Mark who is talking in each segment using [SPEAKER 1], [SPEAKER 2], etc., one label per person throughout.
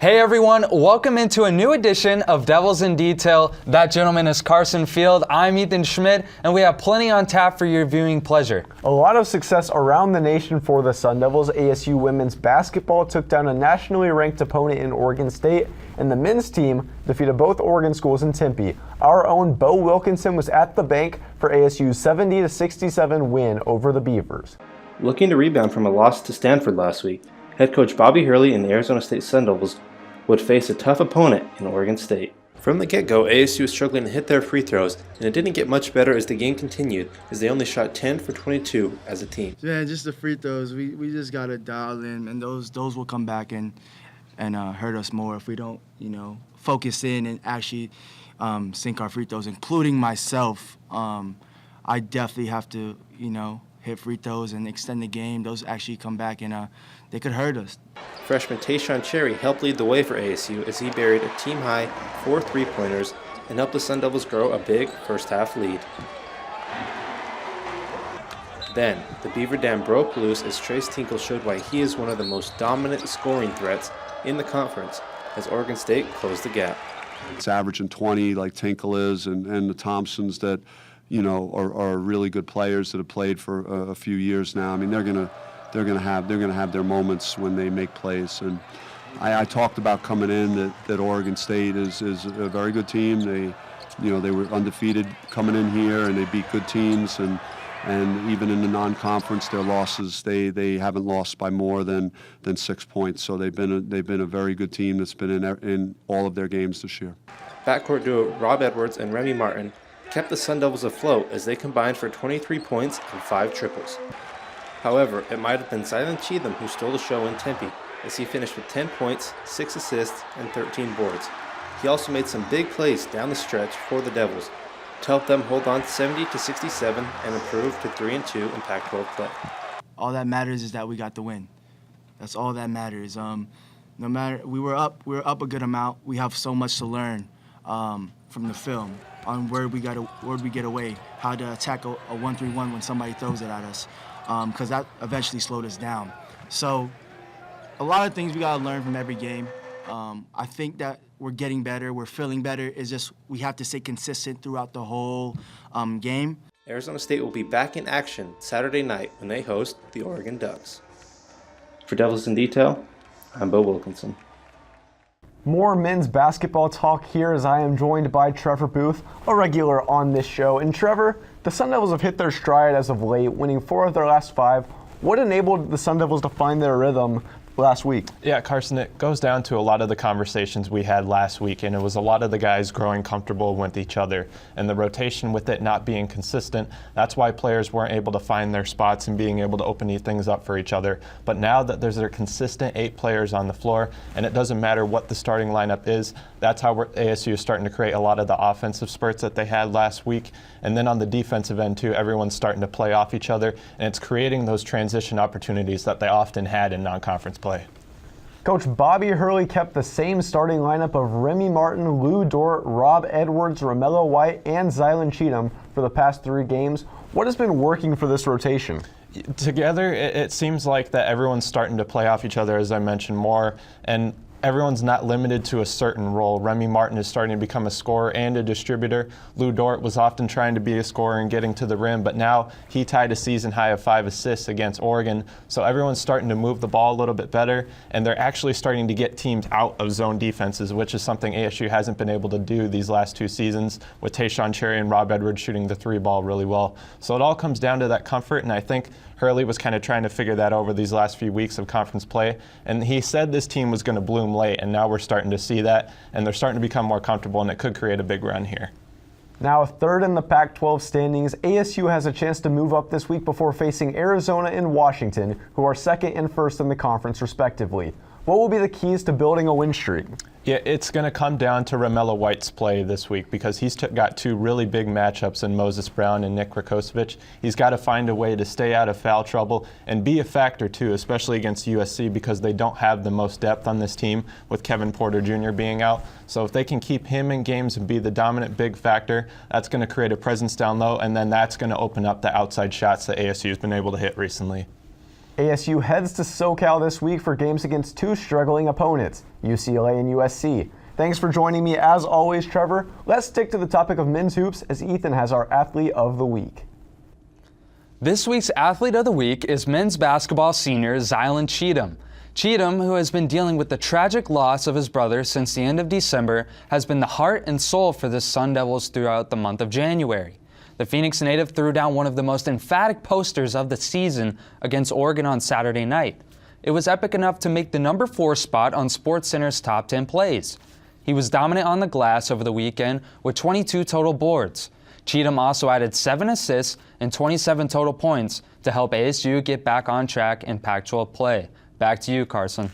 [SPEAKER 1] Hey everyone, welcome into a new edition of Devils in Detail. That gentleman is Carson Field. I'm Ethan Schmidt, and we have plenty on tap for your viewing pleasure.
[SPEAKER 2] A lot of success around the nation for the Sun Devils. ASU Women's Basketball took down a nationally ranked opponent in Oregon State, and the men's team defeated both Oregon schools in Tempe. Our own Bo Wilkinson was at the bank for ASU's 70-67 win over the Beavers.
[SPEAKER 3] Looking to rebound from a loss to Stanford last week, head coach Bobby Hurley and the Arizona State Sun Devils would face a tough opponent in Oregon State. From the get-go, ASU was struggling to hit their free throws, and it didn't get much better as the game continued, as they only shot 10 for 22 as a team.
[SPEAKER 4] Yeah, just the free throws. We just got to dial in, and those will come back and hurt us more if we don't, focus in and actually sink our free throws, including myself. I definitely have to, hit free throws and extend the game. Those actually come back and they could hurt us.
[SPEAKER 3] Freshman Tayshaun Cherry helped lead the way for ASU as he buried a team-high 4 3-pointers and helped the Sun Devils grow a big first-half lead. Then, the Beaver Dam broke loose as Trace Tinkle showed why he is one of the most dominant scoring threats in the conference as Oregon State closed the gap.
[SPEAKER 5] It's averaging 20 like Tinkle is, and the Thompsons that are really good players that have played for a few years now. I mean, they're gonna have their moments when they make plays. And I talked about coming in that Oregon State is a very good team. They were undefeated coming in here, and they beat good teams. And even in the non-conference, their losses they haven't lost by more than 6 points. So they've been a very good team that's been in all of their games this year.
[SPEAKER 3] Backcourt duo Rob Edwards and Remy Martin kept the Sun Devils afloat as they combined for 23 points and 5 triples. However, it might have been Silent Cheatham who stole the show in Tempe, as he finished with 10 points, 6 assists, and 13 boards. He also made some big plays down the stretch for the Devils to help them hold on 70-67 and improve to 3-2 in Pac-12 play.
[SPEAKER 4] All that matters is that we got the win. That's all that matters. No matter we were up a good amount. We have so much to learn from the film on where we get away, how to attack a 1-3-1 when somebody throws it at us, because that eventually slowed us down. So a lot of things we got to learn from every game. I think that we're getting better, we're feeling better. It's just we have to stay consistent throughout the whole game.
[SPEAKER 3] Arizona State will be back in action Saturday night when they host the Oregon Ducks. For Devils in Detail, I'm Bo Wilkinson.
[SPEAKER 2] More men's basketball talk here as I am joined by Trevor Booth, a regular on this show. And Trevor, the Sun Devils have hit their stride as of late, winning 4 of their last 5. What enabled the Sun Devils to find their rhythm last week?
[SPEAKER 6] Yeah, Carson, it goes down to a lot of the conversations we had last week, and it was a lot of the guys growing comfortable with each other. And the rotation with it not being consistent, that's why players weren't able to find their spots and being able to open things up for each other. But now that there's a consistent 8 players on the floor, and it doesn't matter what the starting lineup is, that's how ASU is starting to create a lot of the offensive spurts that they had last week. And then on the defensive end, too, everyone's starting to play off each other, and it's creating those transition opportunities that they often had in non-conference play.
[SPEAKER 2] Coach Bobby Hurley kept the same starting lineup of Remy Martin, Lou Dort, Rob Edwards, Romello White, and Zylan Cheatham for the past 3 games. What has been working for this rotation?
[SPEAKER 6] Together, it seems like that everyone's starting to play off each other, as I mentioned, more, and everyone's not limited to a certain role. Remy Martin is starting to become a scorer and a distributor. Lou Dort was often trying to be a scorer and getting to the rim, but now he tied a season high of 5 assists against Oregon. So everyone's starting to move the ball a little bit better, and they're actually starting to get teams out of zone defenses, which is something ASU hasn't been able to do these last 2 seasons, with Tayshaun Cherry and Rob Edwards shooting the 3 ball really well. So it all comes down to that comfort, and I think Hurley was kind of trying to figure that over these last few weeks of conference play, and he said this team was going to bloom late, and now we're starting to see that, and they're starting to become more comfortable, and it could create a big run here.
[SPEAKER 2] Now 3rd in the Pac-12 standings, ASU has a chance to move up this week before facing Arizona and Washington, who are 2nd and 1st in the conference respectively. What will be the keys to building a win streak?
[SPEAKER 6] Yeah, it's going to come down to Romello White's play this week because he's got 2 really big matchups in Moses Brown and Nick Rakocevic. He's got to find a way to stay out of foul trouble and be a factor too, especially against USC because they don't have the most depth on this team with Kevin Porter Jr. being out. So if they can keep him in games and be the dominant big factor, that's going to create a presence down low, and then that's going to open up the outside shots that ASU has been able to hit recently.
[SPEAKER 2] ASU heads to SoCal this week for games against two struggling opponents, UCLA and USC. Thanks for joining me as always, Trevor. Let's stick to the topic of men's hoops as Ethan has our Athlete of the Week.
[SPEAKER 1] This week's Athlete of the Week is men's basketball senior Zylan Cheatham. Cheatham, who has been dealing with the tragic loss of his brother since the end of December, has been the heart and soul for the Sun Devils throughout the month of January. The Phoenix native threw down one of the most emphatic posters of the season against Oregon on Saturday night. It was epic enough to make the number 4 spot on SportsCenter's top 10 plays. He was dominant on the glass over the weekend with 22 total boards. Cheatham also added 7 assists and 27 total points to help ASU get back on track in Pac-12 play. Back to you, Carson.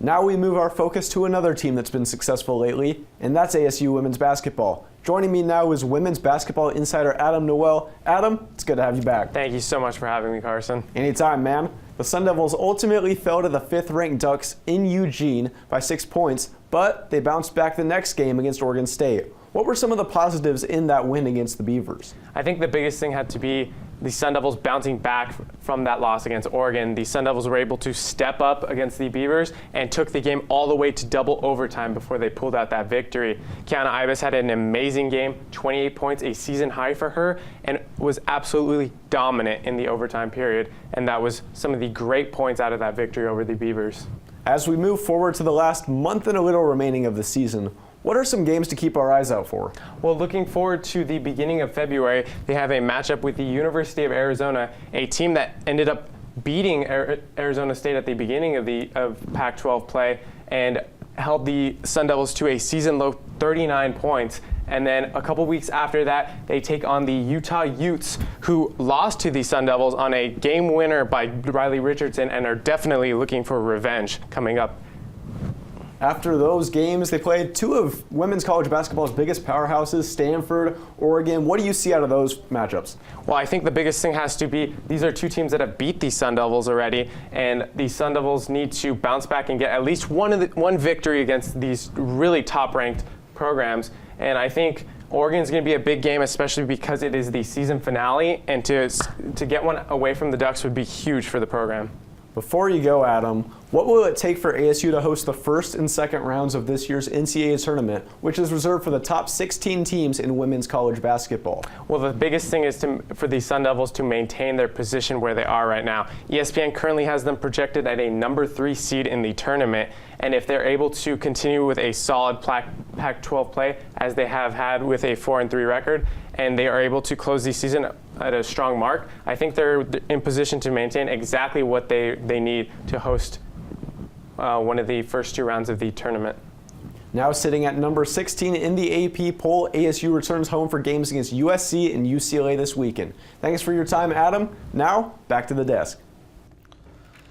[SPEAKER 2] Now we move our focus to another team that's been successful lately, and that's ASU Women's Basketball. Joining me now is women's basketball insider Adam Noel. Adam, it's good to have you back.
[SPEAKER 7] Thank you so much for having me, Carson.
[SPEAKER 2] Anytime, man. The Sun Devils ultimately fell to the 5th-ranked Ducks in Eugene by 6 points, but they bounced back the next game against Oregon State. What were some of the positives in that win against the Beavers?
[SPEAKER 7] I think the biggest thing had to be the Sun Devils bouncing back from that loss against Oregon. The Sun Devils were able to step up against the Beavers and took the game all the way to double overtime before they pulled out that victory. Kiana Ibis had an amazing game, 28 points, a season high for her, and was absolutely dominant in the overtime period. And that was some of the great points out of that victory over the Beavers.
[SPEAKER 2] As we move forward to the last month and a little remaining of the season, what are some games to keep our eyes out for?
[SPEAKER 7] Well, looking forward to the beginning of February, they have a matchup with the University of Arizona, a team that ended up beating Arizona State at the beginning of Pac-12 play and held the Sun Devils to a season-low 39 points. And then a couple weeks after that, they take on the Utah Utes, who lost to the Sun Devils on a game winner by Riley Richardson and are definitely looking for revenge coming up.
[SPEAKER 2] After those games, they played 2 of women's college basketball's biggest powerhouses, Stanford, Oregon. What do you see out of those matchups?
[SPEAKER 7] Well, I think the biggest thing has to be these are 2 teams that have beat the Sun Devils already, and the Sun Devils need to bounce back and get at least one victory against these really top-ranked programs. And I think Oregon's going to be a big game, especially because it is the season finale, and to get one away from the Ducks would be huge for the program.
[SPEAKER 2] Before you go, Adam, what will it take for ASU to host the first and second rounds of this year's NCAA tournament, which is reserved for the top 16 teams in women's college basketball?
[SPEAKER 7] Well, the biggest thing is for the Sun Devils to maintain their position where they are right now. ESPN currently has them projected at a number 3 seed in the tournament, and if they're able to continue with a solid Pac-12 play, as they have had with a 4-3 record, and they are able to close the season at a strong mark, I think they're in position to maintain exactly what they need to host one of the first 2 rounds of the tournament.
[SPEAKER 2] Now sitting at number 16 in the AP poll, ASU returns home for games against USC and UCLA this weekend. Thanks for your time, Adam. Now, back to the desk.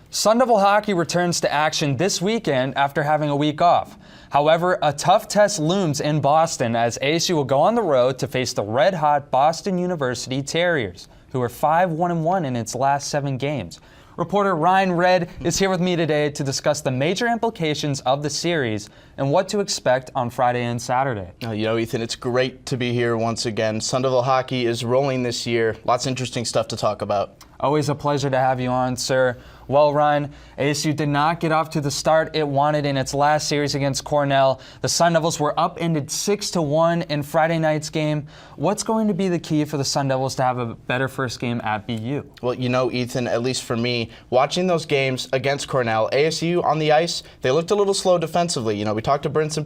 [SPEAKER 1] Sun Devil hockey returns to action this weekend after having a week off. However, a tough test looms in Boston as ASU will go on the road to face the red-hot Boston University Terriers, who are 5-1-1 in its last 7 games. Reporter Ryan Redd is here with me today to discuss the major implications of the series and what to expect on Friday and Saturday.
[SPEAKER 8] Ethan, it's great to be here once again. Sun Devil hockey is rolling this year. Lots of interesting stuff to talk about.
[SPEAKER 1] Always a pleasure to have you on, sir. Well, Ryan, ASU did not get off to the start it wanted in its last series against Cornell. The Sun Devils were upended 6-1 in Friday night's game. What's going to be the key for the Sun Devils to have a better first game at BU?
[SPEAKER 8] Well, Ethan, at least for me, watching those games against Cornell, ASU on the ice, they looked a little slow defensively. We talked to Brinson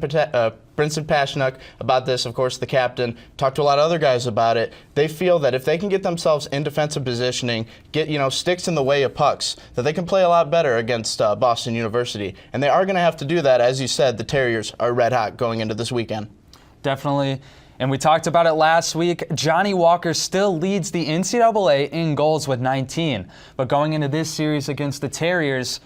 [SPEAKER 8] Pashnuk about this, of course, the captain, talked to a lot of other guys about it. They feel that if they can get themselves in defensive positioning, get, sticks in the way of pucks, that they can play a lot better against Boston University. And they are going to have to do that. As you said, the Terriers are red hot going into this weekend.
[SPEAKER 1] Definitely. And we talked about it last week. Johnny Walker still leads the NCAA in goals with 19. But going into this series against the Terriers,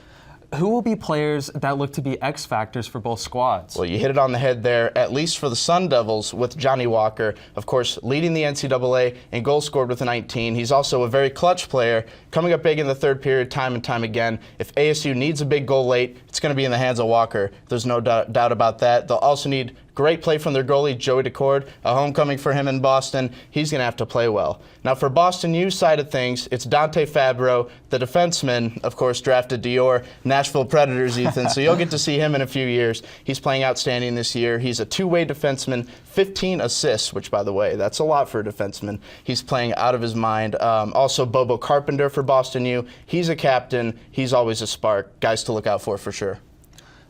[SPEAKER 1] who will be players that look to be X factors for both squads?
[SPEAKER 8] Well, you hit it on the head there, at least for the Sun Devils with Johnny Walker, of course, leading the NCAA in goals scored with a 19. He's also a very clutch player, coming up big in the third period time and time again. If ASU needs a big goal late, it's going to be in the hands of Walker. There's no doubt about that. They'll also need Great play from their goalie, Joey Decord. A homecoming for him in Boston. He's going to have to play well. Now, for Boston U's side of things, it's Dante Fabro, the defenseman, of course, drafted Dior, Nashville Predators, Ethan. So you'll get to see him in a few years. He's playing outstanding this year. He's a two-way defenseman, 15 assists, which, by the way, that's a lot for a defenseman. He's playing out of his mind. Also, Bobo Carpenter for Boston U. He's a captain. He's always a spark. Guys to look out for sure.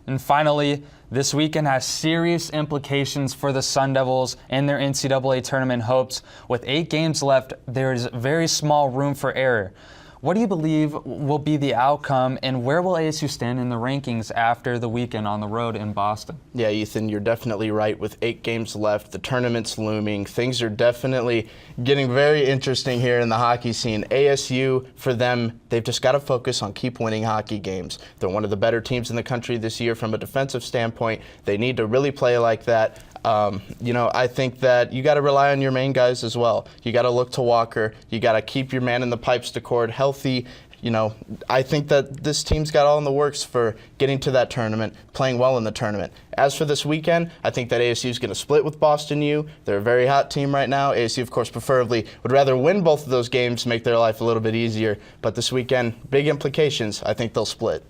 [SPEAKER 1] And finally, this weekend has serious implications for the Sun Devils and their NCAA tournament hopes. With 8 games left, there is very small room for error. What do you believe will be the outcome, and where will ASU stand in the rankings after the weekend on the road in Boston?
[SPEAKER 8] Yeah, Ethan, you're definitely right. With 8 games left, the tournament's looming. Things are definitely getting very interesting here in the hockey scene. ASU, for them, they've just got to focus on keep winning hockey games. They're one of the better teams in the country this year from a defensive standpoint. They need to really play like that. I think that you got to rely on your main guys as well. You got to look to Walker. You got to keep your man in the pipes to Cord healthy. I think that this team's got all in the works for getting to that tournament, playing well in the tournament. As for this weekend, I think that ASU is going to split with Boston U. They're a very hot team right now. ASU, of course, preferably would rather win both of those games, make their life a little bit easier. But this weekend, big implications. I think they'll split.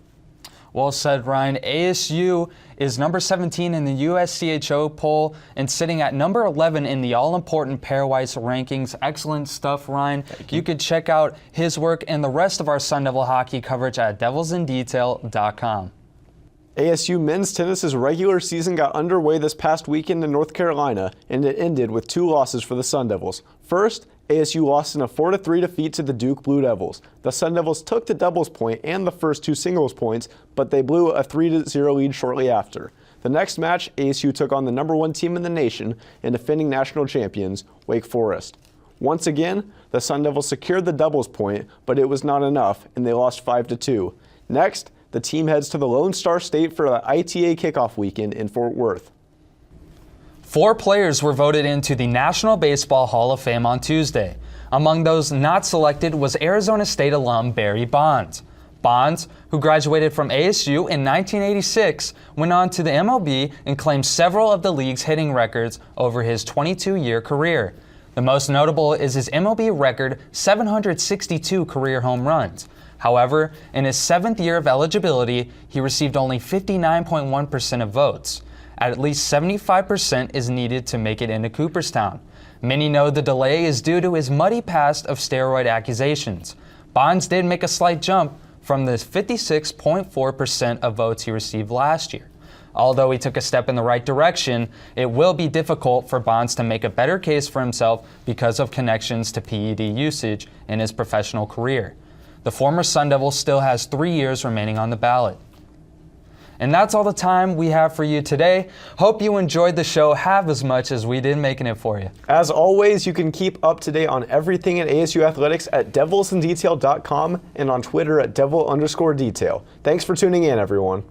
[SPEAKER 1] Well said, Ryan. ASU is number 17 in the USCHO poll and sitting at number 11 in the all-important pairwise rankings. Excellent stuff, Ryan. You could check out his work and the rest of our Sun Devil hockey coverage at devilsindetail.com.
[SPEAKER 2] ASU men's tennis's regular season got underway this past weekend in North Carolina, and it ended with 2 losses for the Sun Devils. First, ASU lost in a 4-3 defeat to the Duke Blue Devils. The Sun Devils took the doubles point and the first 2 singles points, but they blew a 3-0 lead shortly after. The next match, ASU took on the number 1 team in the nation and defending national champions, Wake Forest. Once again, the Sun Devils secured the doubles point, but it was not enough, and they lost 5-2. Next, the team heads to the Lone Star State for the ITA kickoff weekend in Fort Worth.
[SPEAKER 1] 4 players were voted into the National Baseball Hall of Fame on Tuesday. Among those not selected was Arizona State alum Barry Bonds. Bonds, who graduated from ASU in 1986, went on to the MLB and claimed several of the league's hitting records over his 22-year career. The most notable is his MLB record 762 career home runs. However, in his 7th year of eligibility, he received only 59.1% of votes. At least 75% is needed to make it into Cooperstown. Many know the delay is due to his muddy past of steroid accusations. Bonds did make a slight jump from the 56.4% of votes he received last year. Although he took a step in the right direction, it will be difficult for Bonds to make a better case for himself because of connections to PED usage in his professional career. The former Sun Devil still has 3 years remaining on the ballot. And that's all the time we have for you today. Hope you enjoyed the show half as much as we did making it for you.
[SPEAKER 2] As always, you can keep up to date on everything at ASU Athletics at devilsindetail.com and on Twitter at devil_detail. Thanks for tuning in, everyone.